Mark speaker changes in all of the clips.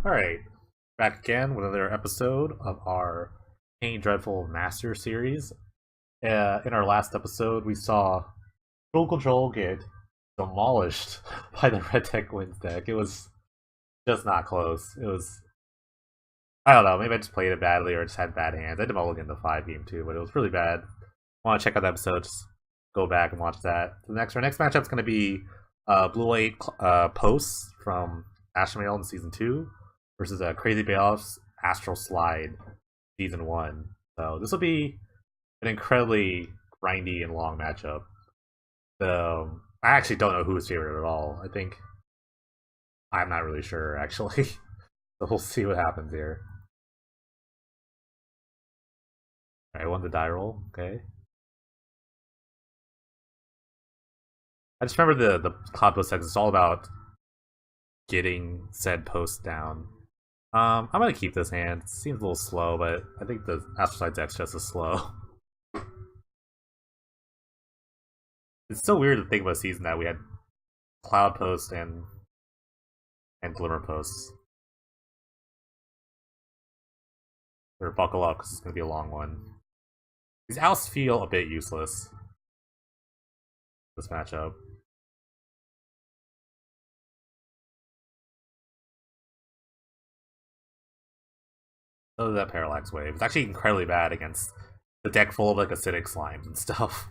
Speaker 1: Alright, back again with another episode of our Pain Dreadful Master series. In our last episode, we saw Full Control get demolished by the Red Tech Wins deck. It was just not close. I don't know, maybe I just played it badly or just had bad hands. I did mulligan the 5 game too, but it was really bad. Want to check out the episode, just go back and watch that. Our next matchup's going to be Blue Light Posts from Ashmail in Season 2 versus Crazy Bayoff's Astral Slide Season 1. So this will be an incredibly grindy and long matchup. I actually don't know who's favorite at all. I'm not really sure, actually. So we'll see what happens here. Alright, won the die roll, okay. I just remember the cloud post text, it's all about getting said post down. I'm gonna keep this hand. It seems a little slow, but I think the Astral Slide deck's just as slow. It's so weird to think of a season that we had Cloud Post and Glimmer Posts. Or buckle up, because it's gonna be a long one. These outs feel a bit useless. This matchup. So that Parallax Wave. It's actually incredibly bad against the deck full of like acidic slimes and stuff.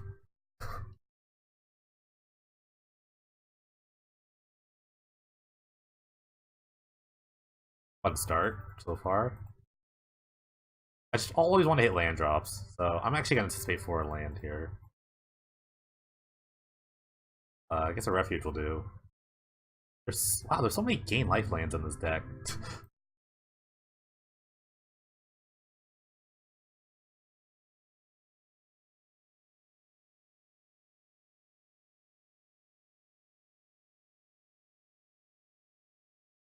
Speaker 1: Fun start so far. I just always want to hit land drops, so I'm actually going to anticipate for a land here. I guess a refuge will do. There's so many gain life lands in this deck.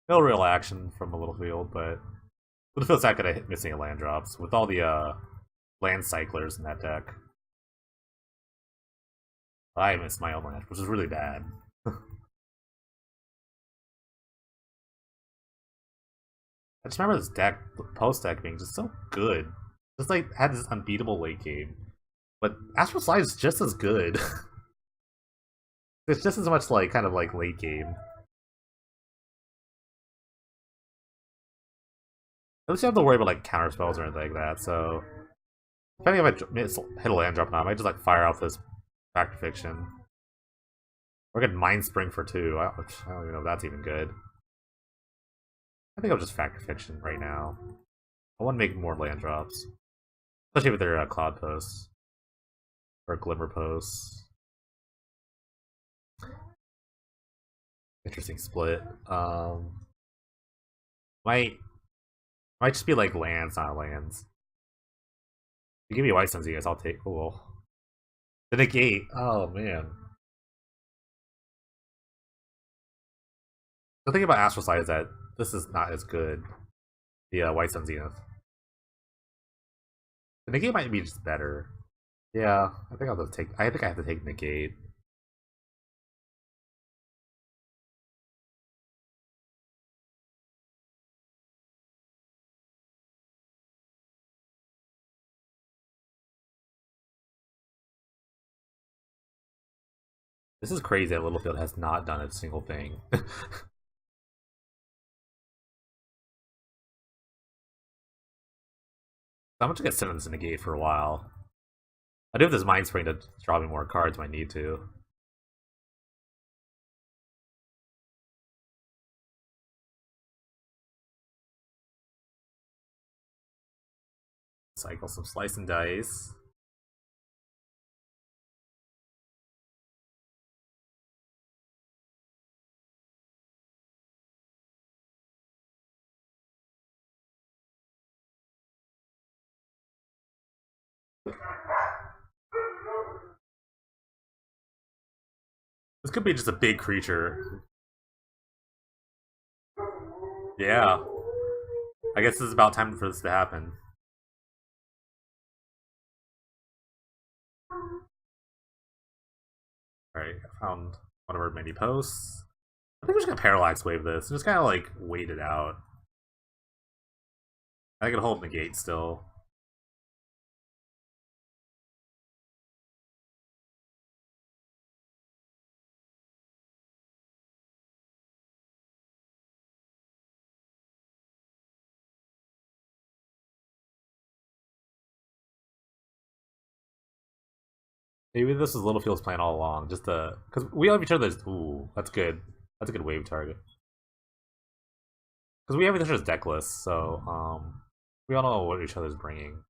Speaker 1: No real action from a little field, but it feels not gonna hit missing land drops with all the land cyclers in that deck. I missed my own land, which is really bad. I just remember this deck, post deck, being just so good. Just like had this unbeatable late game, but Astral Slide is just as good. It's just as much like kind of like late game. At least you don't have to worry about like counter spells or anything like that. So depending if I hit a land drop or not, I might just like fire off this Factor Fiction. Or get Mind Spring for 2, which I don't even know if that's even good. I think I'll just Factor Fiction right now. I want to make more land drops. Especially with their Cloud Posts. Or Glimmer Posts. Interesting split. Might just be like lands, not lands. If you give me a White Suns, you guys, I'll take. Cool. The negate. Oh man. The thing about Astral Slide is that this is not as good. The White Sun Zenith. The negate might be just better. Yeah, I think I'll have to take. I think I have to take negate. This is crazy that Littlefield has not done a single thing. I'm gonna get Simmons in negate for a while. I do have this Mind Spring to draw me more cards when I need to. Cycle some Slice and Dice. This could be just a big creature. Yeah. I guess it's about time for this to happen. Alright, I found one of our mini posts. I think we're just gonna Parallax Wave this and just kind of like wait it out. I can hold negate still. Maybe this is Littlefield's plan all along, just to because we have each other's. Ooh, that's good. That's a good wave target. Because we have each other's deck lists, so we all know what each other's bringing.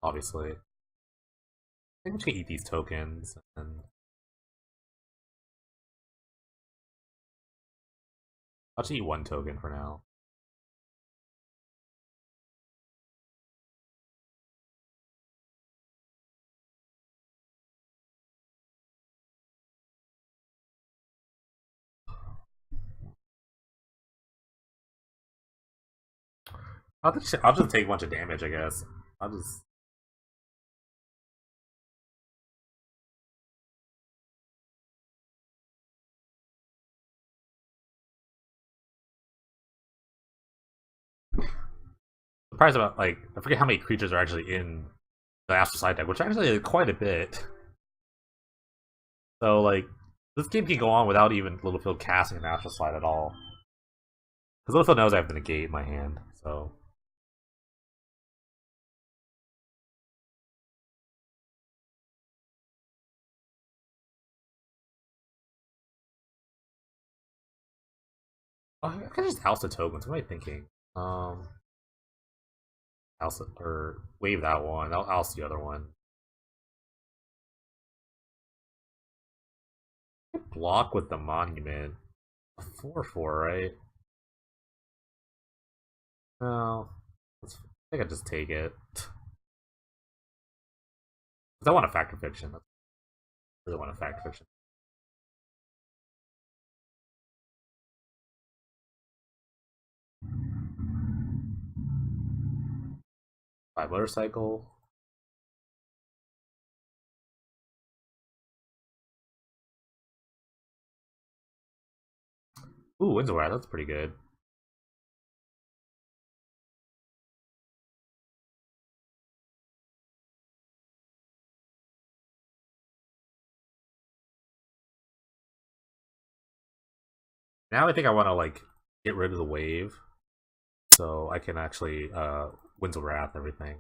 Speaker 1: Obviously, I think we should eat these tokens, and I'll just eat one token for now. I'll just take a bunch of damage, I guess. I'll just. Surprised about like I forget how many creatures are actually in the Astral Side deck, which actually is quite a bit. So like this game can go on without even Littlefield casting an Astral Slide at all. Because Littlefield knows I have the negate in my hand, so oh, I can just house the tokens. What am I thinking? House or wave that one. I'll house the other one. Block with the monument. A 4/4, right? No, I think I just take it. Because I want a Factor Fiction. I really want a Factor Fiction. 5 motorcycle. Ooh, Windsor Rat, that's pretty good. Now I think I want to like get rid of the wave, so I can actually Winds of Wrath everything.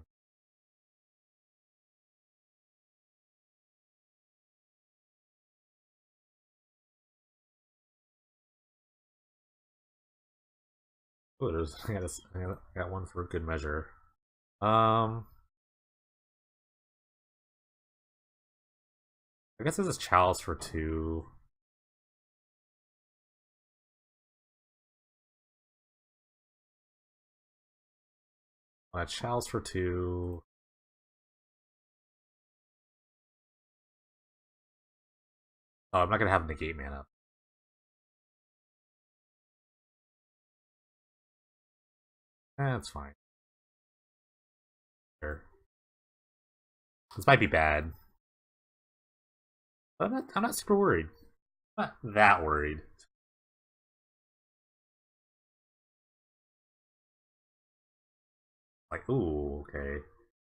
Speaker 1: Oh, there's I got one for good measure. Um, I guess this is Chalice for 2. Chalice for 2. Oh, I'm not gonna have negate mana. That's fine. Sure. This might be bad, but I'm not super worried. I'm not that worried. Like, ooh, okay.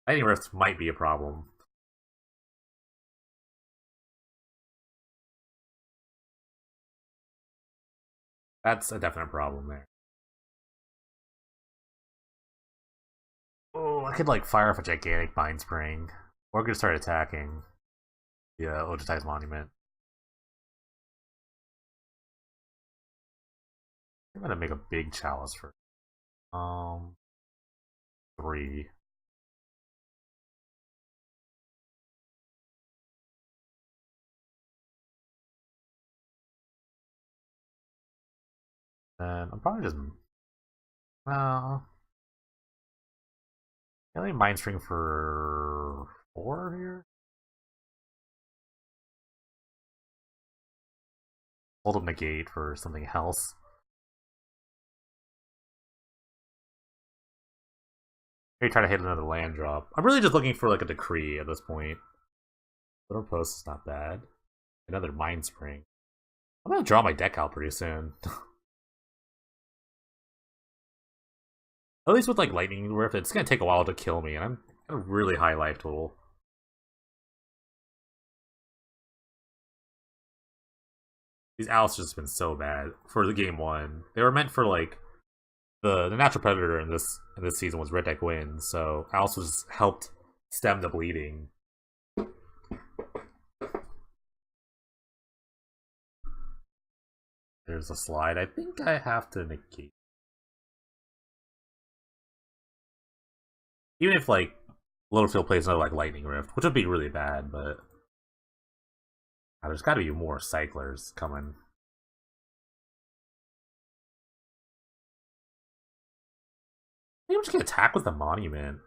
Speaker 1: Lightning Rift might be a problem. That's a definite problem there. Oh, I could like fire off a gigantic Mind Spring, or I could start attacking the Ojutai's Monument. I'm gonna make a big chalice for um 3. And I'm probably just uh only Mind String for 4 here. Hold up negate for something else. Maybe try to hit another land drop. I'm really just looking for like a decree at this point. Little Post is not bad. Another Mind Spring. I'm gonna draw my deck out pretty soon. At least with like lightning rift, it's gonna take a while to kill me, and I'm at a really high life total. These owls just been so bad for the game one. They were meant for like the natural predator in this season was Red Deck Wind, so owls was helped stem the bleeding. There's a slide. I think I have to negate. Even if like Littlefield plays another like lightning rift, which would be really bad, but there's got to be more cyclers coming. Maybe we just get attacked with the monument.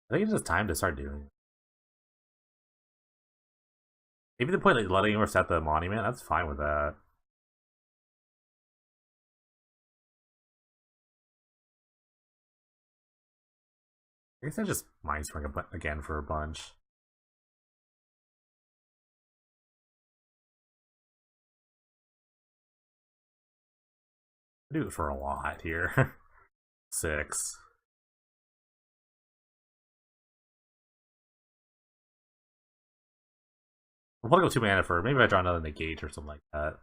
Speaker 1: I think it's just time to start doing it. Maybe the point like letting you reset the monument, that's fine with that. I guess I just mind swing again for a bunch. I do it for a lot here. 6. I'm gonna go 2 mana for maybe I draw another negate or something like that.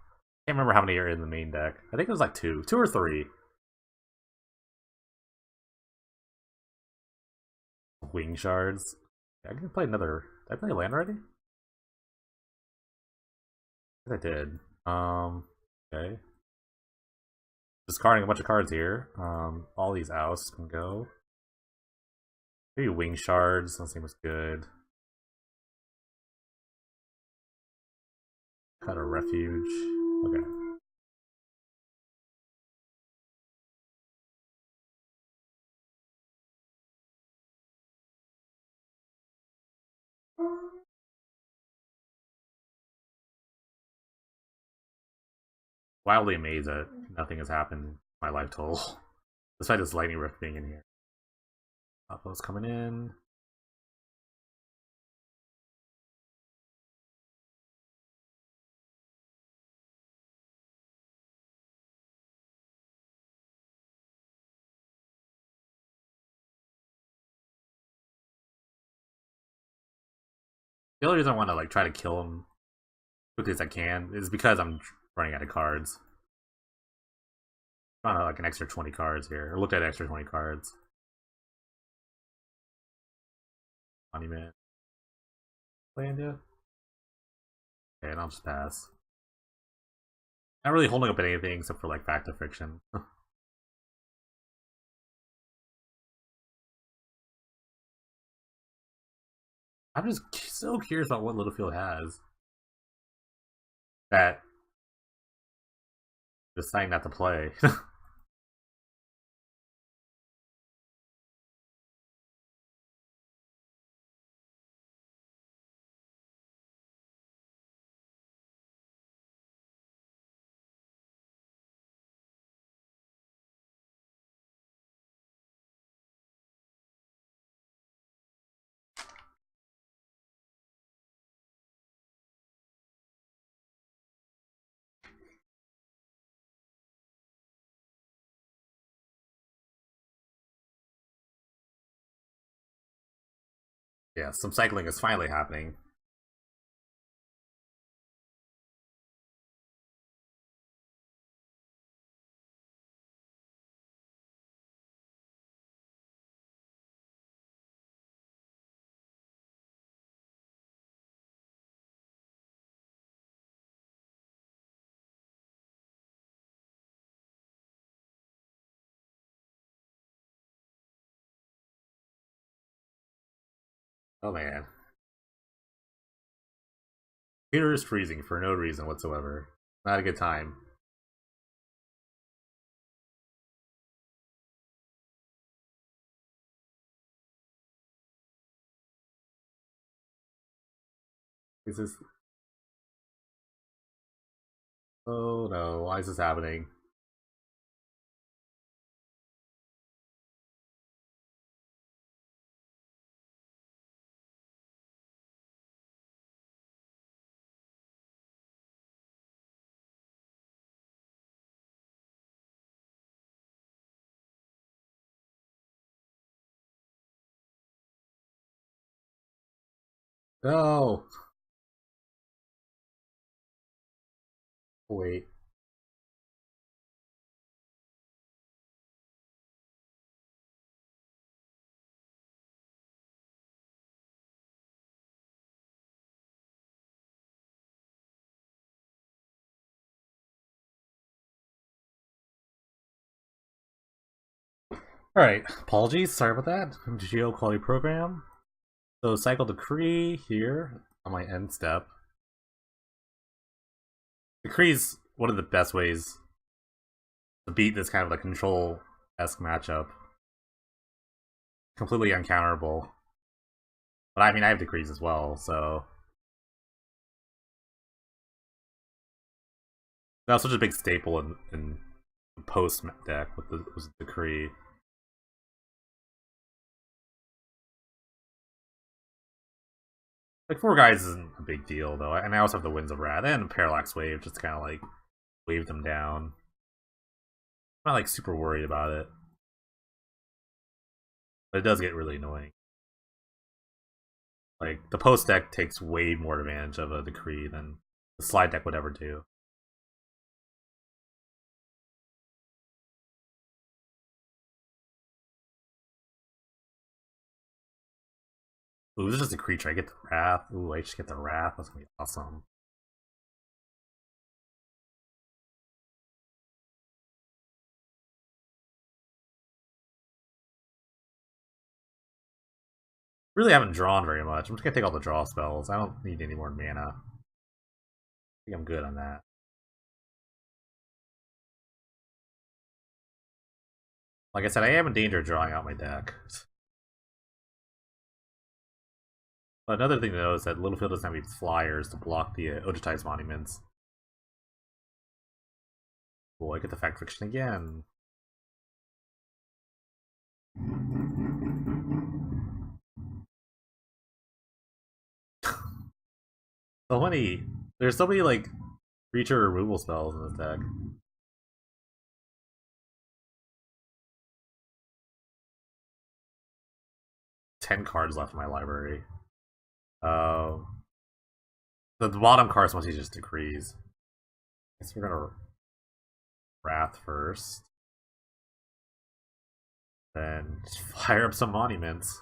Speaker 1: Can't remember how many are in the main deck. I think it was like 2. 2 or 3. Wing shards. I can play another. Did I play land already? I think I did. Okay. Discarding a bunch of cards here. All these outs can go. Maybe wing shards. That seems good. Cut a refuge. Okay. Wildly amazed that nothing has happened in my life total. Despite this lightning rift being in here. Upload's coming in. The only reason I want to like try to kill him quickly as I can is because I'm running out of cards. I'm trying to like an extra 20 cards here. I looked at extra 20 cards. Monument. Land yet? Okay, and I'll just pass. Not really holding up anything except for like fact of fiction. I'm just so curious about what Littlefield has that deciding not to play. Yeah, some cycling is finally happening. Oh man. Peter is freezing for no reason whatsoever. Not a good time. Is this? Oh no! Why is this happening? No! Wait. Alright, apologies, sorry about that. Geo quality program. So cycle decree here on my end step. Decree is one of the best ways to beat this kind of like control-esque matchup. Completely uncounterable. But I mean, I have decrees as well, so that was such a big staple in the post deck with the was decree. Like 4 guys isn't a big deal though, and I also have the Winds of Wrath and Parallax Wave just to kind of like wave them down. I'm not like super worried about it, but it does get really annoying. Like the post deck takes way more advantage of a decree than the slide deck would ever do. Ooh, this is just a creature. I get the Wrath. Ooh, I just get the Wrath. That's gonna be awesome. Really haven't drawn very much. I'm just gonna take all the draw spells. I don't need any more mana. I think I'm good on that. Like I said, I am in danger of drawing out my deck. But another thing to note is that Littlefield doesn't have any flyers to block the Ojutai's monuments. Cool, I get the fact fiction again. So many. There's so many like creature removal spells in this deck. 10 cards left in my library. Uh, the bottom cards mostly just decrees. Guess we're gonna Wrath first. Then just fire up some monuments.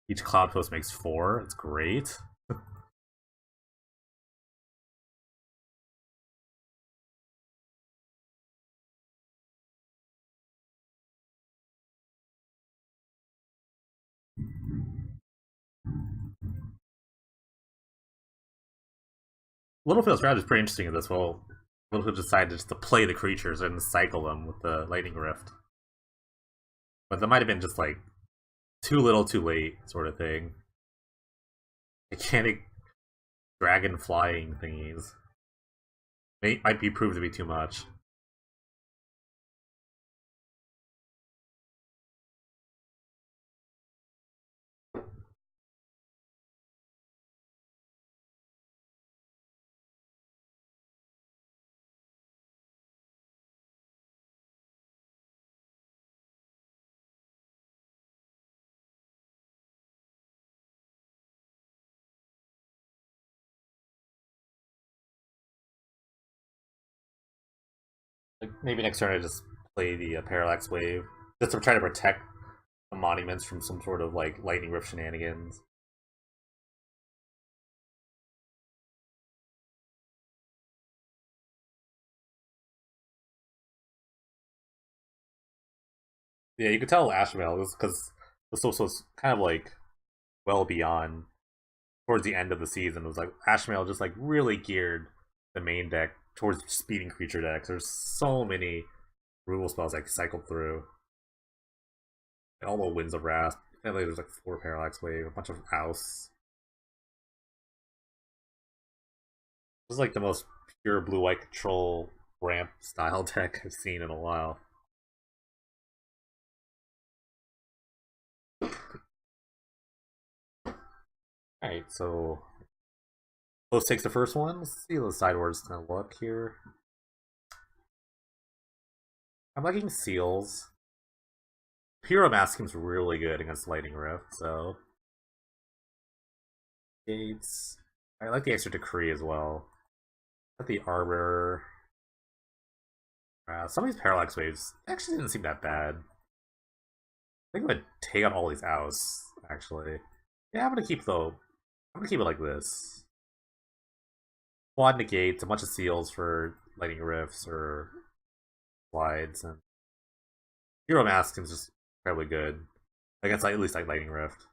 Speaker 1: Each cloud post makes 4. It's great. Littlefield's strategy is pretty interesting in this. Well, Littlefield decided just to play the creatures and cycle them with the Lightning Rift. But that might have been just like too little, too late, sort of thing. Mechanic dragon flying thingies might be proved to be too much. Like maybe next turn I just play the Parallax Wave just to try to protect the monuments from some sort of like Lightning Rift shenanigans. Yeah, you could tell Ashmael was because was kind of like well beyond towards the end of the season. It was like Ashmael just like really geared the main deck towards speeding creature decks. There's so many removal spells I cycled through. And all the Winds of Wrath. And there's like 4 Parallax Wave, a bunch of Ouse. This is like the most pure blue white control ramp style deck I've seen in a while. Alright, so Post takes the first one. Let's see how the sideboard's gonna look here. I'm liking seals. Hero Mask seems really good against Lightning Rift, so Gates. I like the extra Decree as well. I like the Arbor. Some of these Parallax Waves actually didn't seem that bad. I think I'm gonna take out all these outs, actually. Yeah, I'm gonna keep though. I'm gonna keep it like this. Quad negates, a bunch of seals for Lightning Rifts or slides, and Hero Mask is just incredibly good. Against at least like Lightning Rift.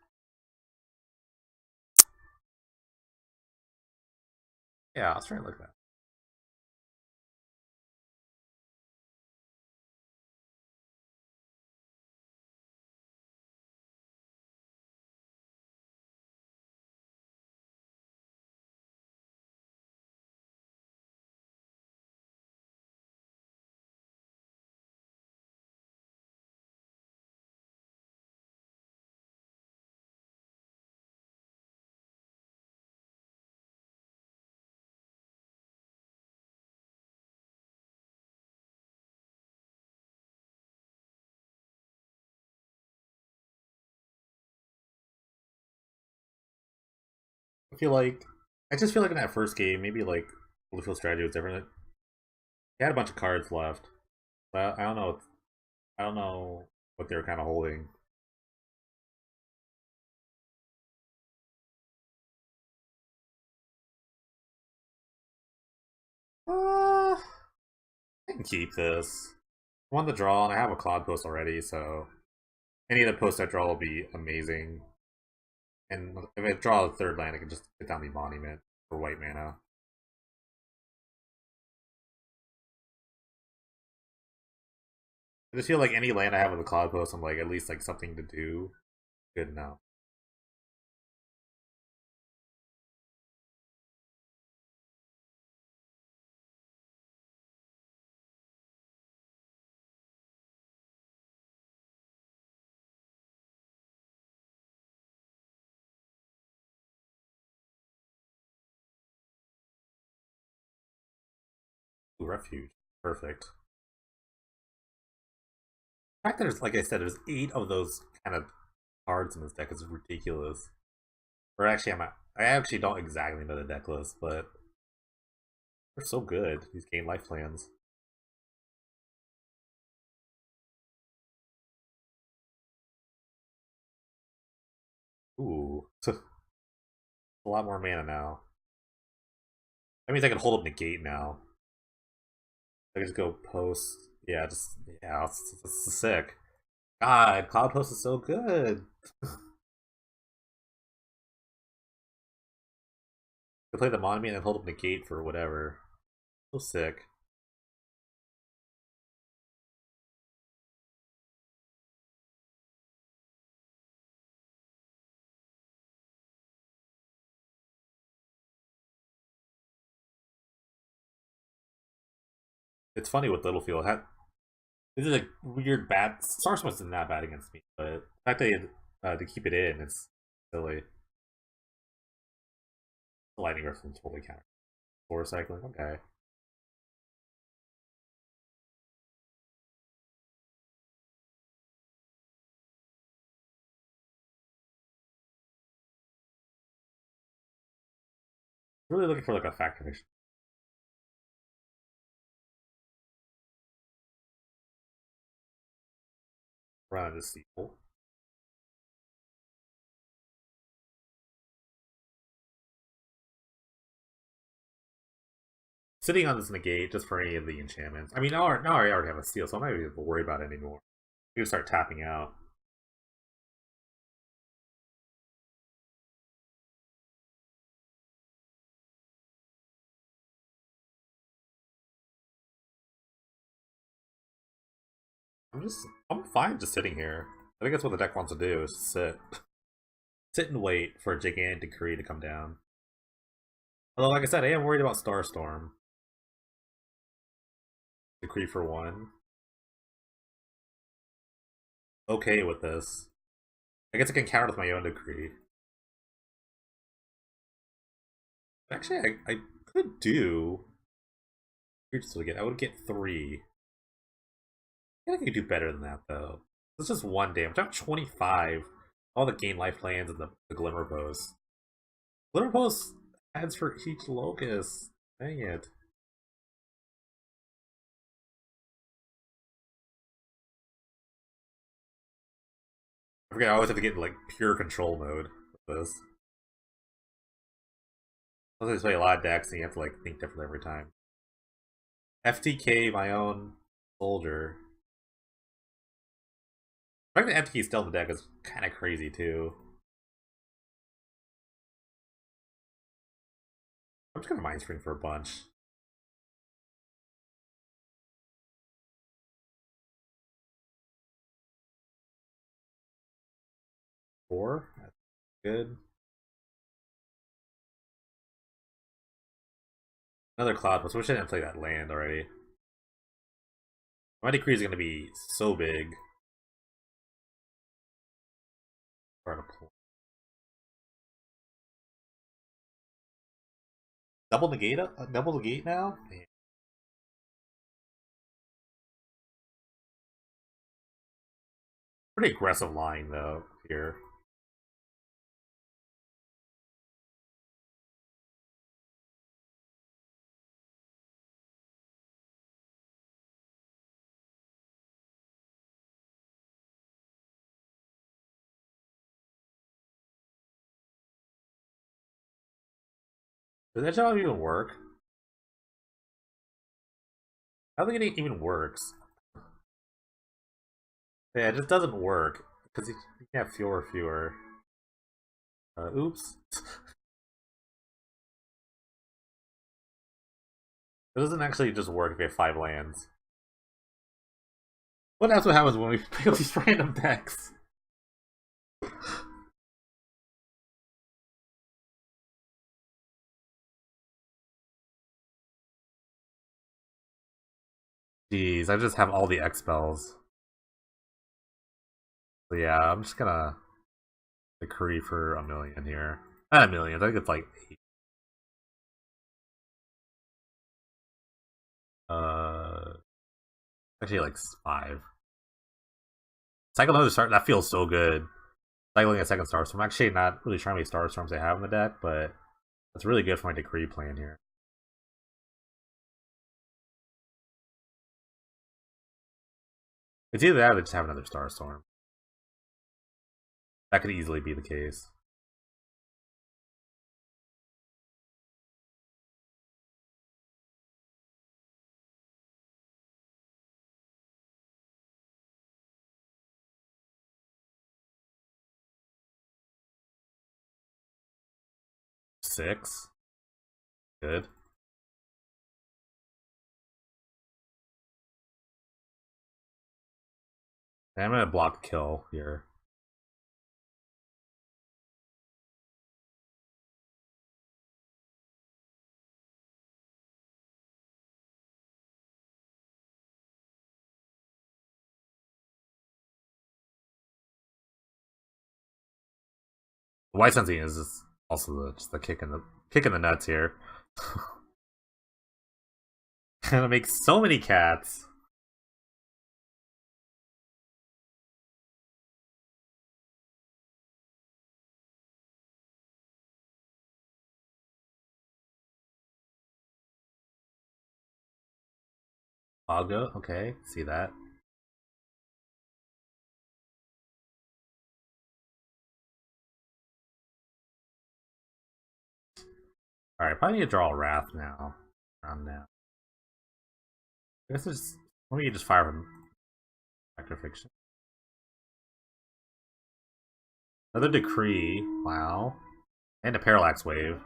Speaker 1: Yeah, let's try it like that. I feel like I just feel like in that first game, maybe like Bluefield strategy was different. They had a bunch of cards left, but I don't know. I don't know what they were kind of holding. I can keep this. I want the draw, and I have a Cloud Post already, so any of the posts I draw will be amazing. And if I draw a third land, I can just get down the Monument for white mana. I just feel like any land I have with a Cloud Post, I'm like at least like something to do. Good enough. Ooh, Refuge, perfect. The fact that there's, like I said, there's 8 of those kind of cards in this deck is ridiculous. Or actually, I actually don't exactly know the deck list, but they're so good. These gain life plans. Ooh, a lot more mana now. That means I can hold up negate now. I can just go post. Yeah, just yeah, it's sick. God, Cloud Post is so good. I play the Monument and hold up negate for whatever. So sick. It's funny with Littlefield. This is a weird bad. Starsmith isn't that bad against me, but the fact that they keep it in, it's silly. Lightning Griffin totally counter. Floor cycling, okay. Really looking for like a fact condition run this sequel. Sitting on this negate just for any of the enchantments. I mean, now I already have a steal, so I'm not even worry about it anymore. You start tapping out. I'm fine just sitting here. I think that's what the deck wants to do is sit, sit and wait for a gigantic decree to come down. Although, like I said, I am worried about Starstorm. Decree for 1. Okay with this. I guess I can counter with my own decree. Actually, I could do. Here's what I get. I would get 3. I think I could do better than that though. It's just 1 damage. I'm 25. All the gain life lands and the glimmer bows. Glimmer bows adds for each locust. Dang it. I forget I always have to get in like pure control mode with this. Sometimes I play a lot of decks and you have to like think differently every time. FTK my own soldier. The fact that FTK is still in the deck is kind of crazy too. I'm just gonna mind screen for a bunch. Four? That's good. Another Cloud Plus. Wish I didn't play that land already. My decree is gonna be so big. Double negate? Double negate now? Man. Pretty aggressive line though here. Does that job even work? I don't think it even works. Yeah, it just doesn't work because you can have fewer. Oops. It doesn't actually just work if you have 5 lands. Well, that's what happens when we pick up these random decks. Jeez, I just have all the X spells. So yeah, I'm just gonna decree for a million here. Not a million, I think it's like 8. Actually like 5. Cycle another star, that feels so good. Cycling a second Starstorm. I'm actually not really trying to many Starstorms I have in the deck, but it's really good for my decree plan here. It's either that or just have another Starstorm. That could easily be the case. Six. Good. And I'm gonna block kill here. White Sensing is also just the kick in the nuts here. Gonna make so many cats. Paga, okay, see that. Alright, probably need to draw a Wrath now. Around now. I guess it's let me just fire from Factor Fiction. Another Decree, wow. And a Parallax Wave.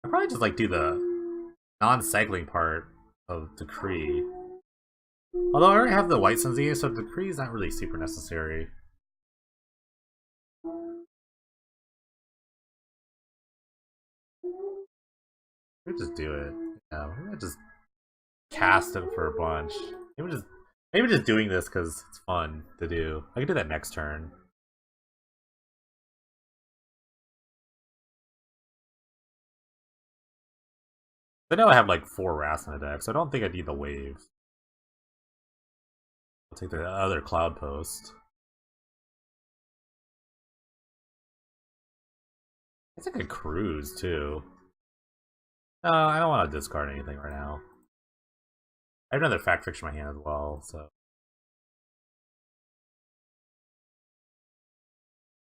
Speaker 1: I'd probably just like do the non-cycling part of Decree. Although I already have the White Sensei, so Decree is not really super necessary. We just do it. Yeah, we just cast him for a bunch. Maybe just doing this because it's fun to do. I can do that next turn. I know I have like 4 wraths in the deck, so I don't think I need the wave. I'll take the other cloud post. I think I cruise too. No, I don't want to discard anything right now. I have another fact fiction in my hand as well, so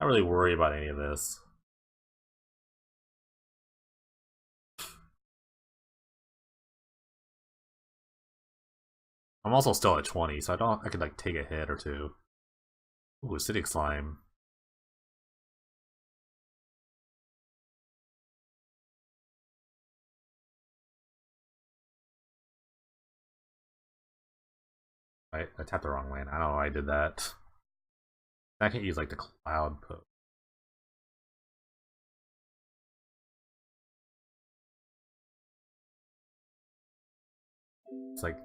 Speaker 1: not really worried about any of this. I'm also still at 20, so I could like take a hit or two. Ooh, acidic slime. I tapped the wrong land. I don't know why I did that. I can't use like the cloud post. It's like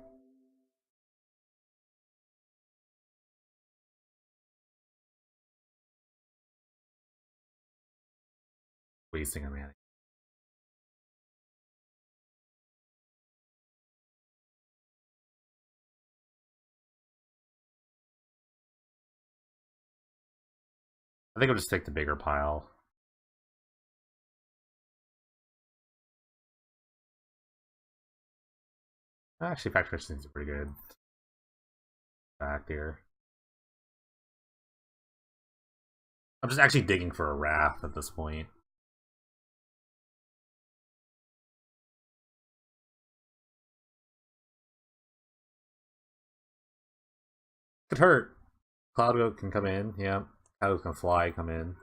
Speaker 1: wasting a mana. I think I'll just take the bigger pile. Actually, fact fiction seems pretty good. Back here. I'm just actually digging for a wrath at this point. Could hurt. Cloud Goat can come in, yeah. Cloud Goat can fly, come in.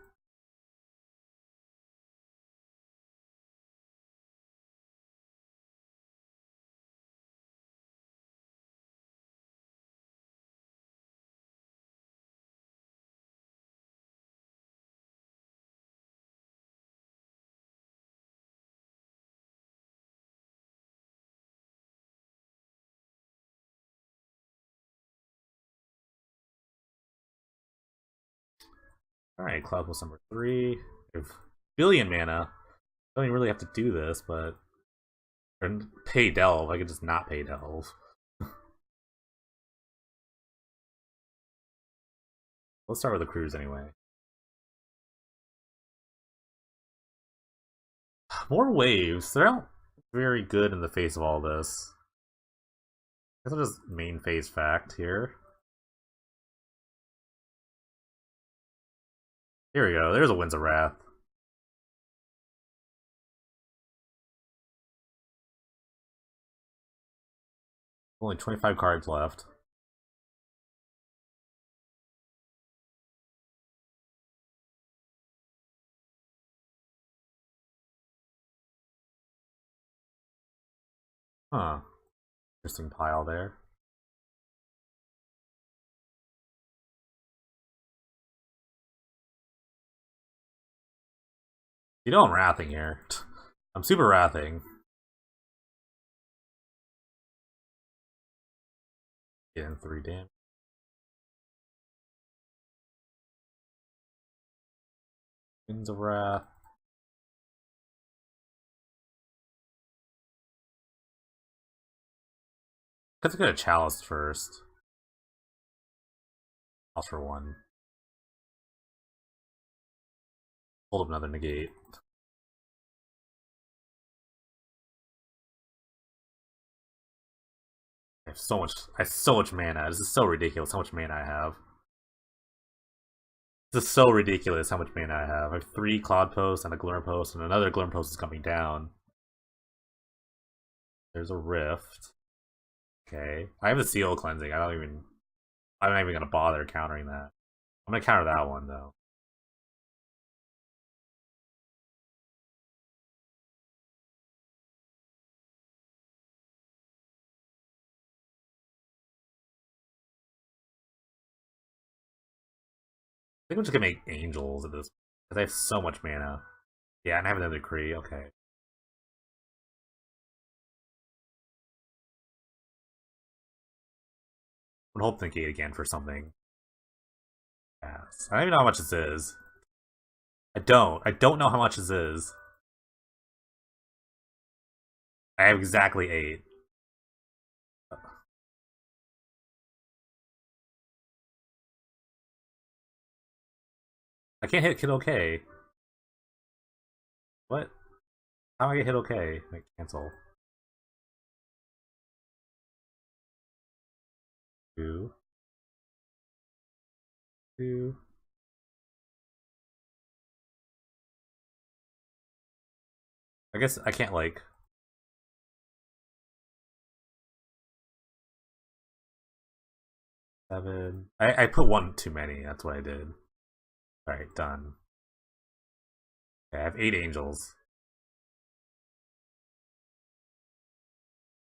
Speaker 1: Alright, Cloud plus number 3. We have billion mana. Don't even really have to do this, but or pay Delve. I could just not pay Delve. Let's start with the cruise anyway. More waves. They're not very good in the face of all this. I guess I'll just main phase fact here. Here we go. There's a Winds of Wrath. Only 25 cards left. Huh. Interesting pile there. You know I'm wrathing here. I'm super wrathing. Getting 3 damage. Winds of Wrath. Let's get a Chalice first. Chalice for 1. Hold up another negate. I have so much mana. This is so ridiculous how much mana I have. This is so ridiculous how much mana I have. I have 3 Cloud Posts and a Glimmer Post, and another Glimmer Post is coming down. There's a Rift. Okay. I have the Seal Cleansing. I'm not even gonna bother countering that. I'm gonna counter that one though. I think I'm just gonna make Angels at this because I have so much mana. Yeah, and I have another Kree. Okay. I'm gonna hope negate again for something. Yes. I don't even know how much this is. I don't. I don't know how much this is. I have exactly 8. I can't hit OK. What? How do I get hit OK? Like, cancel. 2. 2. I guess I can't, like... 7. I put 1 too many. That's what I did. Alright, done. Okay, I have 8 angels.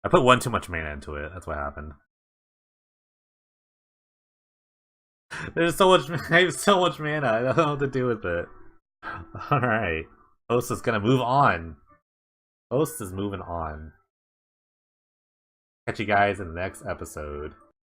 Speaker 1: I put 1 too much mana into it. That's what happened. There's so much. I have so much mana. I don't know what to do with it. All right, Host is gonna move on. Host is moving on. Catch you guys in the next episode.